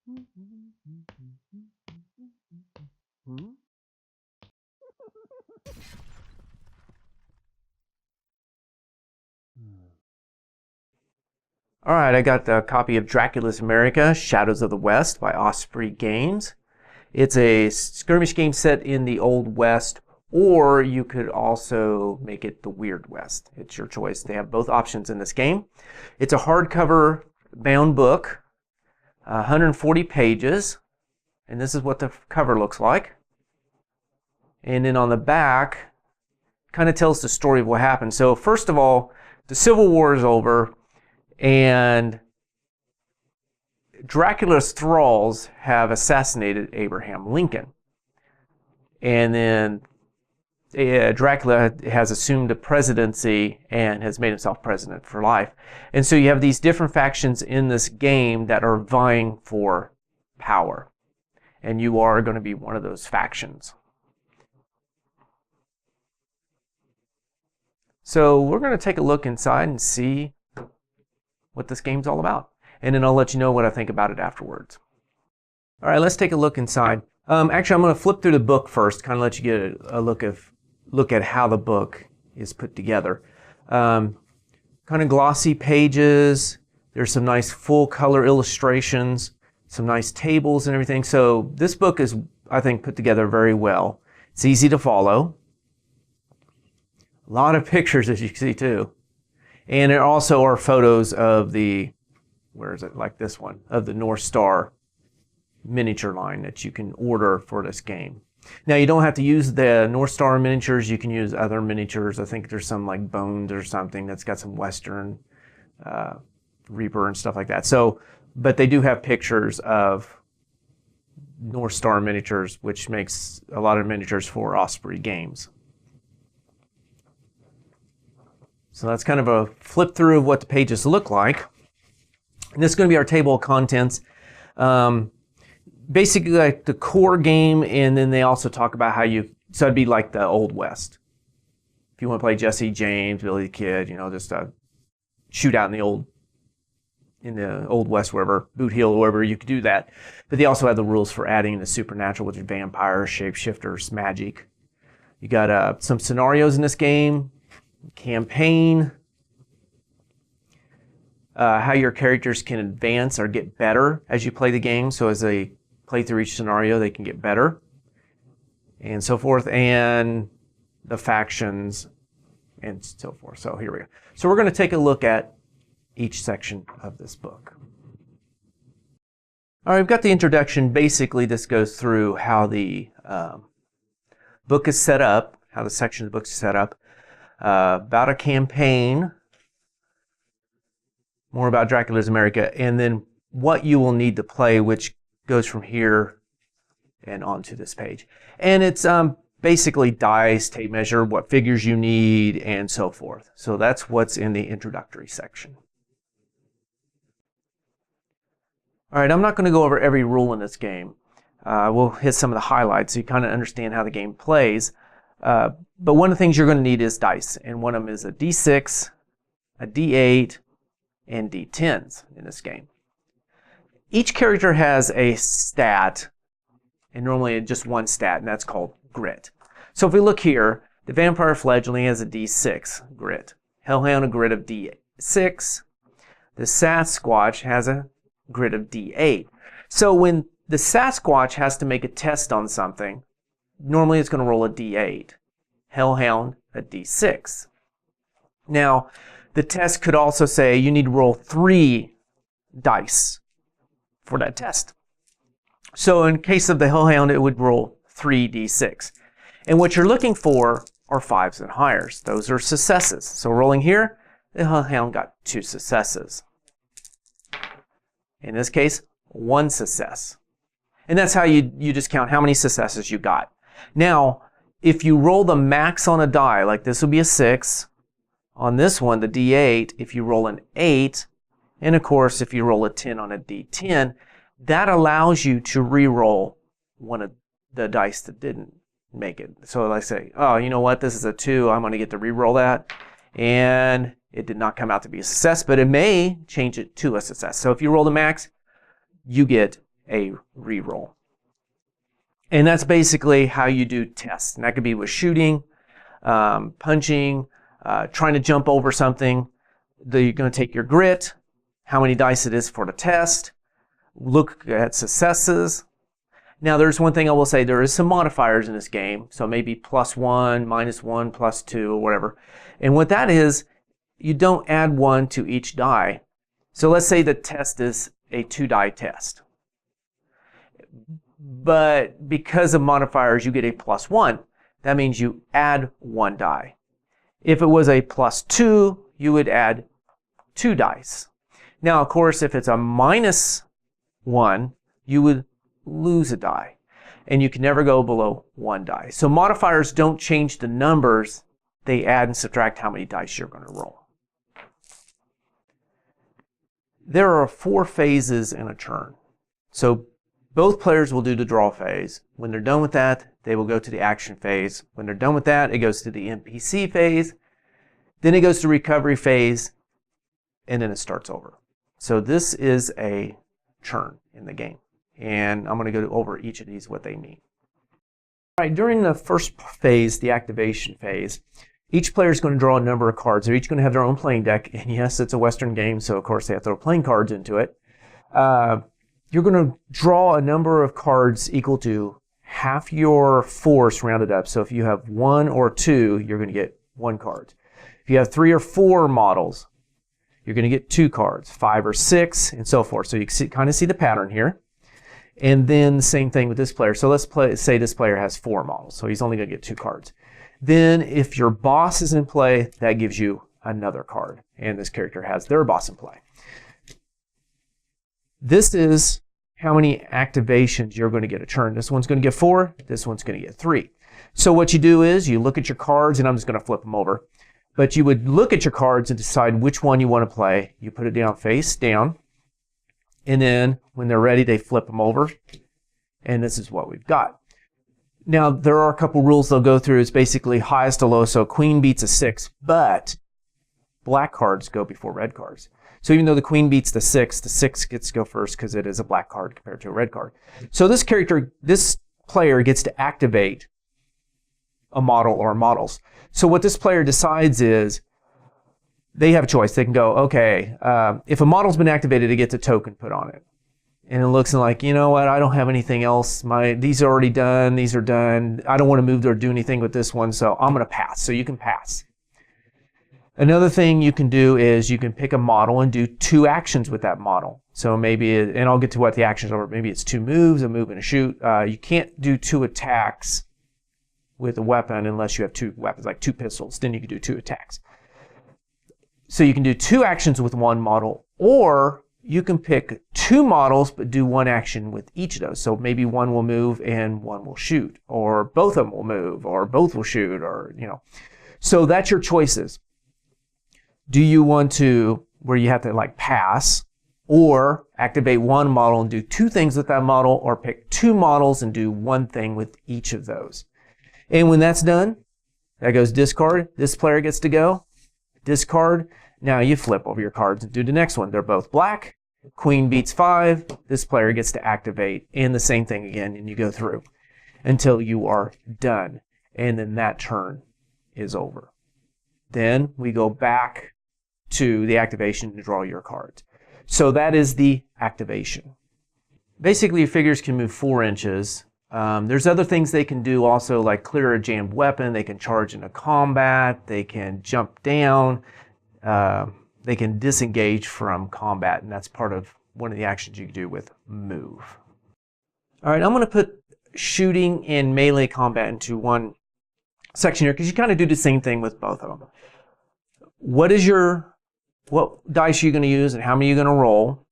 All right, I got a copy of Dracula's America, Shadows of the West by Osprey Games. It's a skirmish game set in the Old West, or you could also make it the Weird West. It's your choice. They have both options in this game. It's a hardcover bound book, 140 pages, and this is what the cover looks like. And then on the back, kind of tells the story of what happened. So first of all, the Civil War is over, and Dracula's thralls have assassinated Abraham Lincoln. And then Dracula has assumed the presidency and has made himself president for life. And so you have these different factions in this game that are vying for power. And you are going to be one of those factions. So we're going to take a look inside and see what this game's all about. And then I'll let you know what I think about it afterwards. All right, let's take a look inside. Actually, I'm going to flip through the book first, kind of let you get a look at how the book is put together. Kind of glossy pages. There's some nice full color illustrations, some nice tables and everything. So this book is, I think, put together very well. It's easy to follow. A lot of pictures, as you can see, too. And there also are photos of the, where is it, like this one, of the North Star miniature line that you can order for this game. Now, you don't have to use the North Star miniatures. You can use other miniatures. I think there's some like Bones or something that's got some Western Reaper and stuff like that. So, but they do have pictures of North Star miniatures, which makes a lot of miniatures for Osprey Games. So that's kind of a flip through of what the pages look like. And this is going to be our table of contents. Basically like the core game, and then they also talk about how so it'd be like the Old West. If you want to play Jesse James, Billy the Kid, just a shootout in the Old West, wherever, Boot Hill, wherever, you could do that. But they also have the rules for adding the supernatural, which is vampires, shapeshifters, magic. You got some scenarios in this game. Campaign, how your characters can advance or get better as you play the game. So as they play through each scenario, they can get better and so forth, and the factions and so forth. So here we go. So we're going to take a look at each section of this book. All right, we've got the introduction. Basically, this goes through how the book is set up, how the section of the book is set up. About a campaign, more about Dracula's America, and then what you will need to play, which goes from here and onto this page. And it's basically dice, tape measure, what figures you need, and so forth. So that's what's in the introductory section. All right, I'm not going to go over every rule in this game. We'll hit some of the highlights so you kind of understand how the game plays. But one of the things you're going to need is dice, and one of them is a D6, a D8, and D10s in this game. Each character has a stat, and normally just one stat, and that's called grit. So if we look here, the Vampire Fledgling has a D6 grit, Hellhound a grit of D6, the Sasquatch has a grit of D8. So when the Sasquatch has to make a test on something, normally it's going to roll a D8. Hellhound, a D6. Now, the test could also say you need to roll 3 dice for that test. So in case of the Hellhound, it would roll 3d6. And what you're looking for are 5s and higher. Those are successes. So rolling here, the Hellhound got 2 successes. In this case, 1 success. And that's how you just count how many successes you got. Now, if you roll the max on a die, like this would be a 6. On this one, the D8, if you roll an 8, and of course, if you roll a 10 on a D10, that allows you to re-roll one of the dice that didn't make it. So I say, oh, you know what? This is a 2. I'm going to get to re-roll that. And it did not come out to be a success, but it may change it to a success. So if you roll the max, you get a reroll. And that's basically how you do tests. And that could be with shooting, punching, trying to jump over something. You're going to take your grit, how many dice it is for the test, look at successes. Now, there's one thing I will say. There is some modifiers in this game. So maybe +1, -1, +2, or whatever. And what that is, you don't add 1 to each die. So let's say the test is a 2-die test. But because of modifiers, you get a +1. That means you add 1 die. If it was a +2, you would add 2 dice. Now, of course, if it's a -1, you would lose a die. And you can never go below 1 die. So modifiers don't change the numbers. They add and subtract how many dice you're going to roll. There are 4 phases in a turn. So both players will do the draw phase. When they're done with that, they will go to the action phase. When they're done with that, it goes to the NPC phase. Then it goes to recovery phase. And then it starts over. So this is a turn in the game. And I'm going to go over each of these, what they mean. All right, during the first phase, the activation phase, each player is going to draw a number of cards. They're each going to have their own playing deck. And yes, it's a Western game, so of course they have to throw playing cards into it. You're going to draw a number of cards equal to half your force rounded up. So if you have 1 or 2, you're going to get 1 card. If you have 3 or 4 models, you're going to get 2 cards, 5 or 6, and so forth. So you can kind of see the pattern here. And then same thing with this player. So let's say this player has 4 models, so he's only going to get 2 cards. Then if your boss is in play, that gives you another card. And this character has their boss in play. This is how many activations you're going to get a turn. This one's going to get 4. This one's going to get 3. So what you do is you look at your cards, and I'm just going to flip them over. But you would look at your cards and decide which one you want to play. You put it down face down. And then when they're ready, they flip them over. And this is what we've got. Now, there are a couple rules they'll go through. It's basically highest to low. So queen beats a 6, but black cards go before red cards. So even though the queen beats the 6 gets to go first because it is a black card compared to a red card. So this player gets to activate a model or models. So what this player decides is they have a choice. They can go, okay, if a model's been activated, it gets a token put on it. And it looks like, you know what, I don't have anything else. These are already done. These are done. I don't want to move or do anything with this one, so I'm going to pass. So you can pass. Another thing you can do is you can pick a model and do 2 actions with that model. So maybe, and I'll get to what the actions are, maybe it's 2 moves, a move and a shoot. You can't do 2 attacks with a weapon unless you have 2 weapons, like 2 pistols. Then you can do 2 attacks. So you can do 2 actions with 1 model, or you can pick 2 models but do 1 action with each of those. So maybe 1 will move and 1 will shoot, or both of them will move, or both will shoot, or, you know. So that's your choices. Do you want to, where you have to like pass, or activate 1 model and do 2 things with that model, or pick 2 models and do 1 thing with each of those? And when that's done, that goes discard. This player gets to go. Discard. Now you flip over your cards and do the next one. They're both black. Queen beats 5. This player gets to activate. And the same thing again. And you go through until you are done. And then that turn is over. Then we go back to the activation to draw your cards. So that is the activation. Basically, your figures can move 4 inches. There's other things they can do also, like clear a jammed weapon. They can charge into combat. They can jump down. They can disengage from combat, and that's part of one of the actions you can do with move. All right, I'm going to put shooting and melee combat into one section here because you kind of do the same thing with both of them. What dice are you going to use and how many are you going to roll?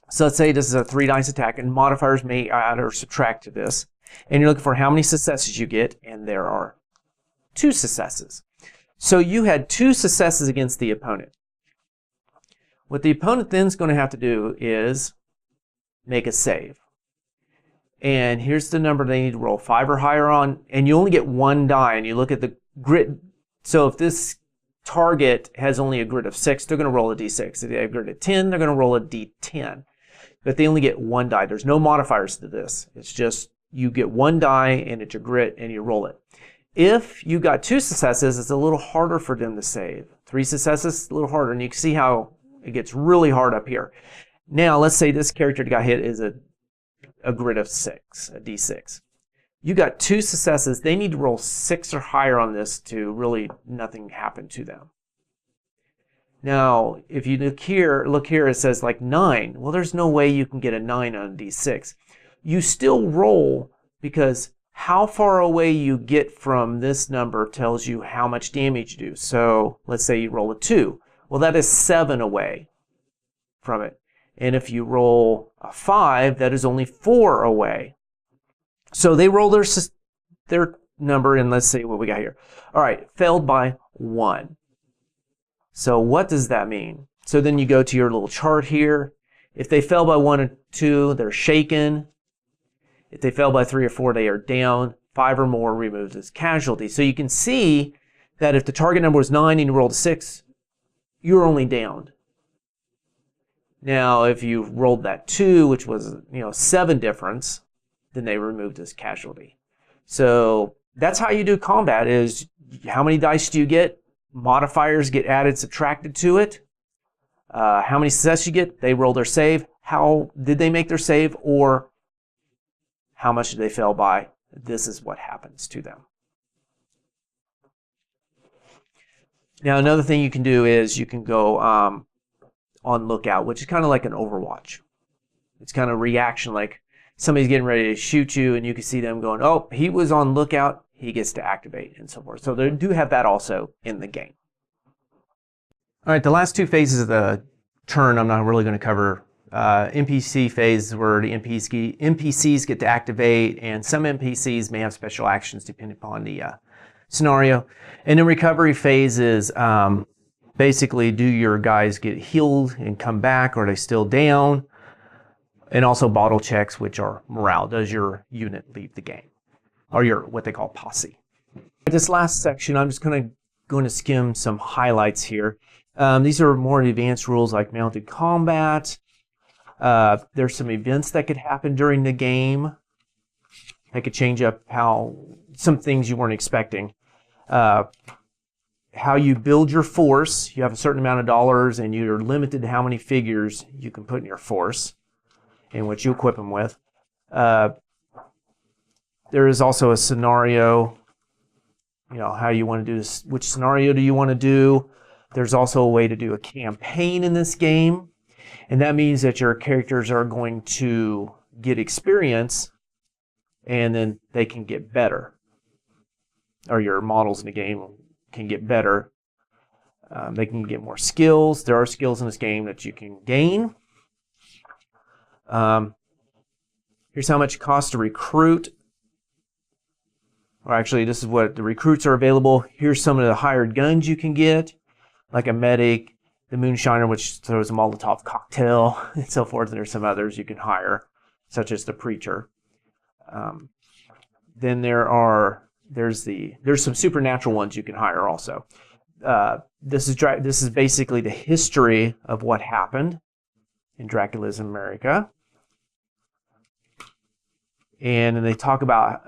So let's say this is a 3 dice attack, and modifiers may add or subtract to this. And you're looking for how many successes you get, and there are 2 successes. So you had 2 successes against the opponent. What the opponent then is going to have to do is make a save. And here's the number they need to roll, 5 or higher on, and you only get 1 die, and you look at the grit. So if this target has only a grit of 6, they're going to roll a d6. If they have a grit of 10, they're going to roll a d10. but they only get one die. There's no modifiers to this. It's just you get one die and it's your grit and you roll it. If you got 2 successes, it's a little harder for them to save. 3 successes, a little harder, and you can see how it gets really hard up here. Now, let's say this character that got hit is a grit of 6, a d6. You got 2 successes. They need to roll 6 or higher on this to really nothing happen to them. Now, if you look here, it says like 9. Well, there's no way you can get a 9 on a d6. You still roll because how far away you get from this number tells you how much damage you do. So let's say you roll a 2. Well, that is 7 away from it. And if you roll a 5, that is only 4 away. So they roll their number, and let's see what we got here. All right, failed by 1. So what does that mean? So then you go to your little chart here. If they fail by 1 or 2, they're shaken. If they fail by 3 or 4, they are down. 5 or more removes as casualty. So you can see that if the target number was 9 and you rolled a 6, you're only downed. Now, if you rolled that 2, which was 7 difference, then they removed as casualty. So that's how you do combat: is how many dice do you get? Modifiers get added, subtracted to it. How many successes you get? They roll their save. How did they make their save? Or how much did they fail by? This is what happens to them. Now, another thing you can do is you can go on lookout, which is kind of like an Overwatch. It's kind of reaction, like somebody's getting ready to shoot you and you can see them going, oh, he was on lookout, he gets to activate, and so forth. So they do have that also in the game. All right, the last 2 phases of the turn I'm not really going to cover. NPC phase, where the NPCs get to activate, and some NPCs may have special actions depending upon the scenario. And then recovery phase is basically, do your guys get healed and come back, or are they still down? And also bottle checks, which are morale. Does your unit leave the game? Or your what they call posse. This last section, I'm just going to skim some highlights here. These are more advanced rules like mounted combat. There's some events that could happen during the game that could change up some things you weren't expecting. How you build your force. You have a certain amount of dollars and you're limited to how many figures you can put in your force and what you equip them with. There is also a scenario, how you want to do this. Which scenario do you want to do? There's also a way to do a campaign in this game. And that means that your characters are going to get experience and then they can get better. Or your models in the game can get better. They can get more skills. There are skills in this game that you can gain. Here's how much it costs to recruit. Or actually, this is what the recruits are available. Here's some of the hired guns you can get, like a medic, the moonshiner, which throws a Molotov cocktail, and so forth. And there's some others you can hire, such as the preacher. Then there's some supernatural ones you can hire also. This is basically the history of what happened in Dracula's America. And then they talk about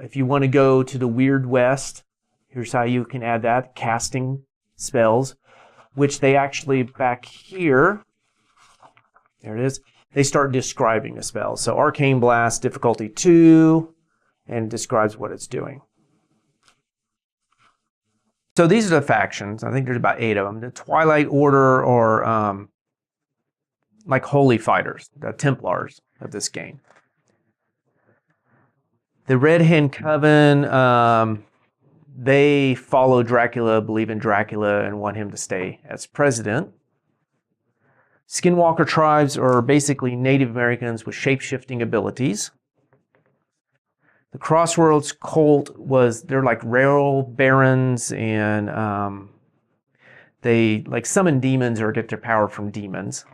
if you want to go to the Weird West, here's how you can add that, casting spells, which they actually back here, there it is, they start describing the spells. So Arcane Blast, difficulty 2, and describes what it's doing. So these are the factions. I think there's about 8 of them. The Twilight Order, or like Holy Fighters, the Templars of this game. The Red Hand Coven, they follow Dracula, believe in Dracula, and want him to stay as president. Skinwalker tribes are basically Native Americans with shape-shifting abilities. The Crossroads cult they're like rail barons, and they like summon demons or get their power from demons.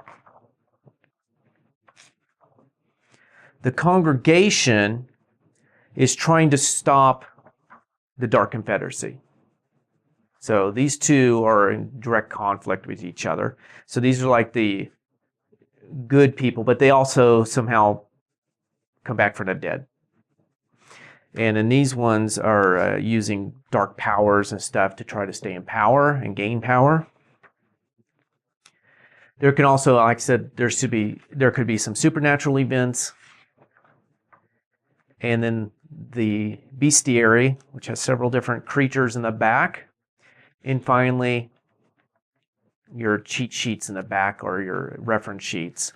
The Congregation is trying to stop the Dark Confederacy. So these two are in direct conflict with each other. So these are like the good people, but they also somehow come back from the dead. And then these ones are using dark powers and stuff to try to stay in power and gain power. There can also, like I said, there could be some supernatural events. And then the bestiary, which has several different creatures in the back. And finally, your cheat sheets in the back, or your reference sheets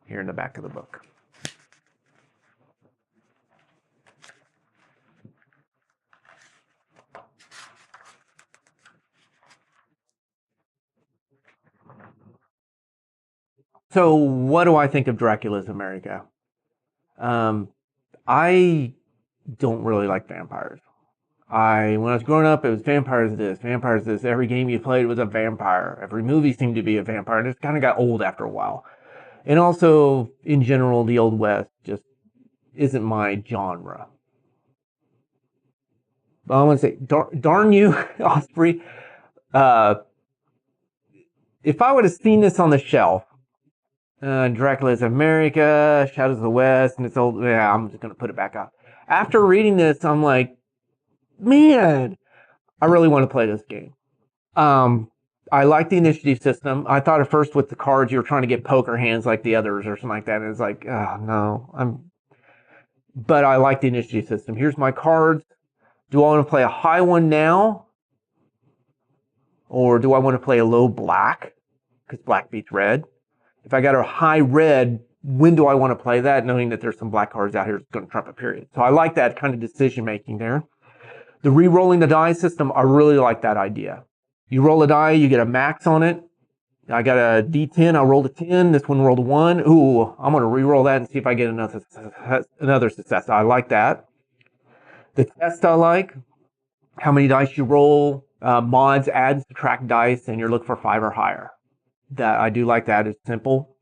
here in the back of the book. So what do I think of Dracula's America? I don't really like vampires. When I was growing up, it was vampires this, vampires this. Every game you played was a vampire. Every movie seemed to be a vampire, and it kind of got old after a while. And also, in general, the Old West just isn't my genre. But I want to say, darn you, Osprey. If I would have seen this on the shelf, Dracula's America, Shadows of the West, and it's old, yeah, I'm just going to put it back up. After reading this, I'm like, man, I really want to play this game. I like the initiative system. I thought at first with the cards you were trying to get poker hands like the others or something like that. And it's like, oh no, but I like the initiative system. Here's my cards. Do I want to play a high one now? Or do I want to play a low black? Because black beats red. If I got a high red, when do I want to play that? Knowing that there's some black cards out here that's going to trump a period. So I like that kind of decision making there. The re-rolling the die system, I really like that idea. You roll a die, you get a max on it. I got a D10, I rolled a 10, this one rolled a 1. Ooh, I'm going to re-roll that and see if I get another success. I like that. The test I like, how many dice you roll, mods, add, subtract dice, and you're looking for 5 or higher. That I do like that. It's simple.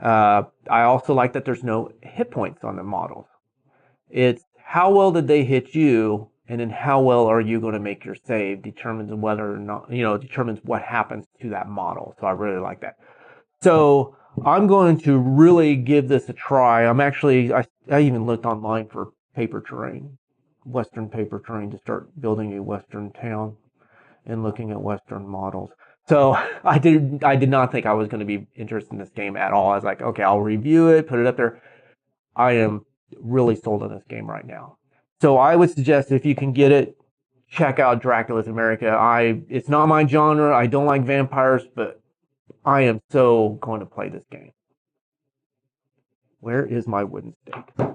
I also like that there's no hit points on the models. It's how well did they hit you, and then how well are you going to make your save determines whether or not, determines what happens to that model. So I really like that. So I'm going to really give this a try. I even looked online for paper terrain, Western paper terrain, to start building a Western town and looking at Western models. So I did not think I was going to be interested in this game at all. I was like, okay, I'll review it, put it up there. I am really sold on this game right now. So I would suggest if you can get it, check out Dracula's America. It's not my genre. I don't like vampires, but I am so going to play this game. Where is my wooden stake?